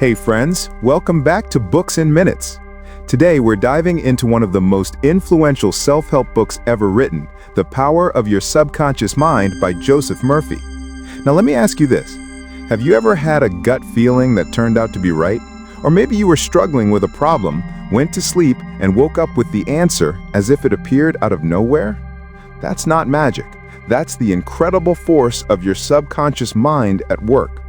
Hey friends, welcome back to Books in Minutes. Today we're diving into one of the most influential self-help books ever written, The Power of Your Subconscious Mind by Joseph Murphy. Now let me ask you this. Have you ever had a gut feeling that turned out to be right? Or maybe you were struggling with a problem, went to sleep, and woke up with the answer as if it appeared out of nowhere? That's not magic. That's the incredible force of your subconscious mind at work.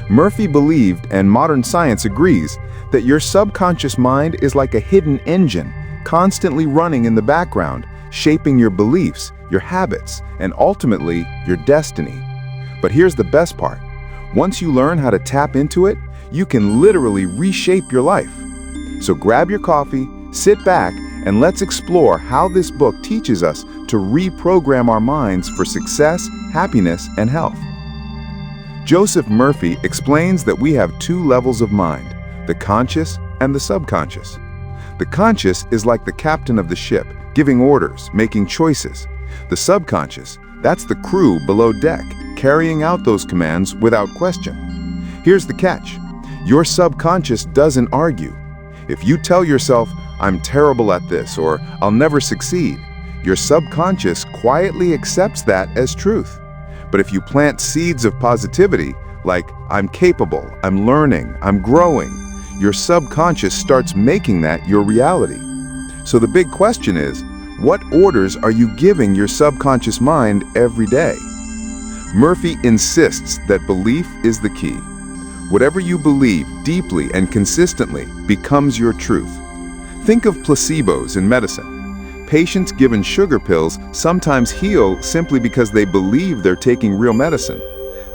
Murphy believed, and modern science agrees, that your subconscious mind is like a hidden engine, constantly running in the background, shaping your beliefs, your habits, and ultimately, your destiny. But here's the best part. Once you learn how to tap into it, you can literally reshape your life. So grab your coffee, sit back, and let's explore how this book teaches us to reprogram our minds for success, happiness, and health. Joseph Murphy explains that we have two levels of mind, the conscious and the subconscious. The conscious is like the captain of the ship, giving orders, making choices. The subconscious, that's the crew below deck, carrying out those commands without question. Here's the catch. Your subconscious doesn't argue. If you tell yourself, "I'm terrible at this," or "I'll never succeed," your subconscious quietly accepts that as truth. But if you plant seeds of positivity, like "I'm capable, I'm learning, I'm growing," your subconscious starts making that your reality. So the big question is, what orders are you giving your subconscious mind every day? Murphy insists that belief is the key. Whatever you believe deeply and consistently becomes your truth. Think of placebos in medicine. Patients given sugar pills sometimes heal simply because they believe they're taking real medicine.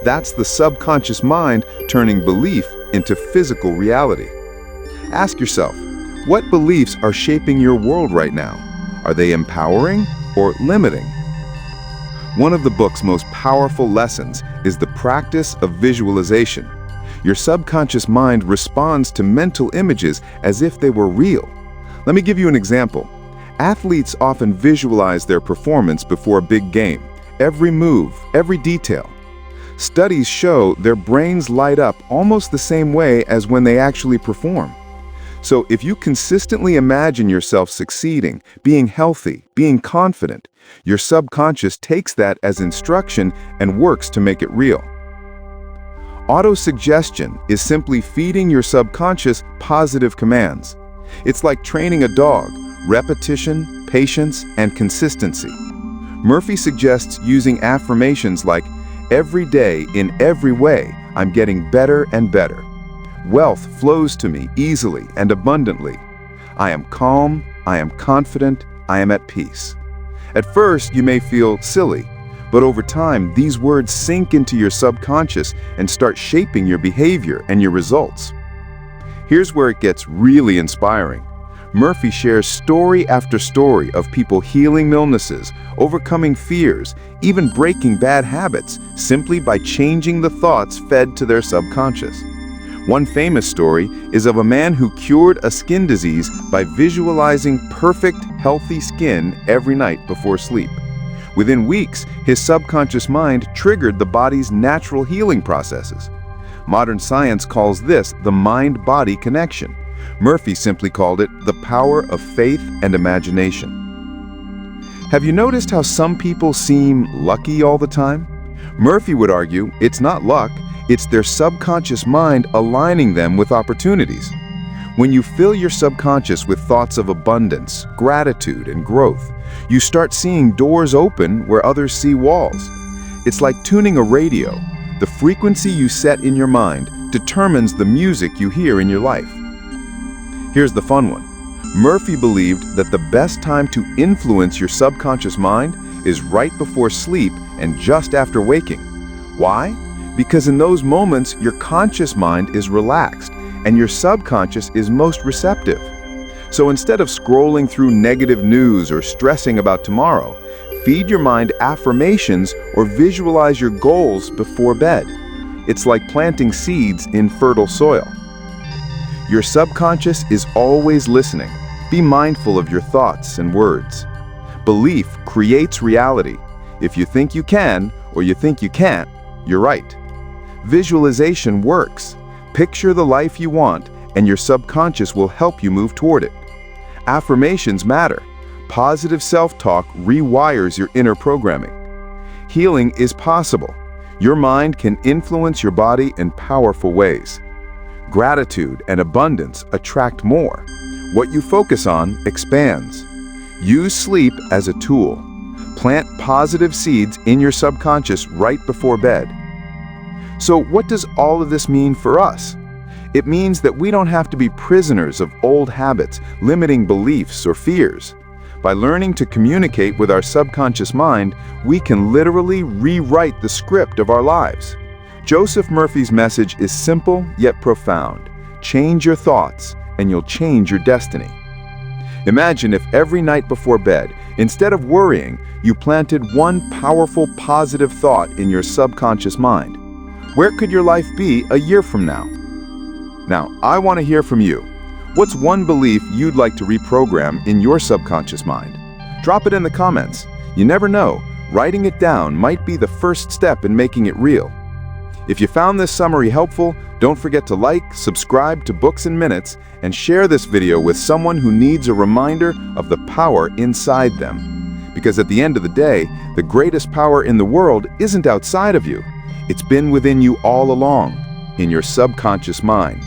That's the subconscious mind turning belief into physical reality. Ask yourself, what beliefs are shaping your world right now? Are they empowering or limiting? One of the book's most powerful lessons is the practice of visualization. Your subconscious mind responds to mental images as if they were real. Let me give you an example. Athletes often visualize their performance before a big game, every move, every detail. Studies show their brains light up almost the same way as when they actually perform. So if you consistently imagine yourself succeeding, being healthy, being confident, your subconscious takes that as instruction and works to make it real. Autosuggestion is simply feeding your subconscious positive commands. It's like training a dog. Repetition, patience, and consistency. Murphy suggests using affirmations like, "Every day, in every way, I'm getting better and better. Wealth flows to me easily and abundantly. I am calm, I am confident, I am at peace." At first, you may feel silly, but over time, these words sink into your subconscious and start shaping your behavior and your results. Here's where it gets really inspiring. Murphy shares story after story of people healing illnesses, overcoming fears, even breaking bad habits simply by changing the thoughts fed to their subconscious. One famous story is of a man who cured a skin disease by visualizing perfect, healthy skin every night before sleep. Within weeks, his subconscious mind triggered the body's natural healing processes. Modern science calls this the mind-body connection. Murphy simply called it the power of faith and imagination. Have you noticed how some people seem lucky all the time? Murphy would argue it's not luck, it's their subconscious mind aligning them with opportunities. When you fill your subconscious with thoughts of abundance, gratitude, and growth, you start seeing doors open where others see walls. It's like tuning a radio. The frequency you set in your mind determines the music you hear in your life. Here's the fun one. Murphy believed that the best time to influence your subconscious mind is right before sleep and just after waking. Why? Because in those moments, your conscious mind is relaxed and your subconscious is most receptive. So instead of scrolling through negative news or stressing about tomorrow, feed your mind affirmations or visualize your goals before bed. It's like planting seeds in fertile soil. Your subconscious is always listening. Be mindful of your thoughts and words. Belief creates reality. If you think you can or you think you can't, you're right. Visualization works. Picture the life you want, and your subconscious will help you move toward it. Affirmations matter. Positive self-talk rewires your inner programming. Healing is possible. Your mind can influence your body in powerful ways. Gratitude and abundance attract more. What you focus on expands. Use sleep as a tool. Plant positive seeds in your subconscious right before bed. So what does all of this mean for us? It means that we don't have to be prisoners of old habits, limiting beliefs or fears. By learning to communicate with our subconscious mind, we can literally rewrite the script of our lives. Joseph Murphy's message is simple yet profound. Change your thoughts, and you'll change your destiny. Imagine if every night before bed, instead of worrying, you planted one powerful positive thought in your subconscious mind. Where could your life be a year from now? Now, I want to hear from you. What's one belief you'd like to reprogram in your subconscious mind? Drop it in the comments. You never know, writing it down might be the first step in making it real. If you found this summary helpful, don't forget to like, subscribe to Books in Minutes, and share this video with someone who needs a reminder of the power inside them. Because at the end of the day, the greatest power in the world isn't outside of you. It's been within you all along, in your subconscious mind.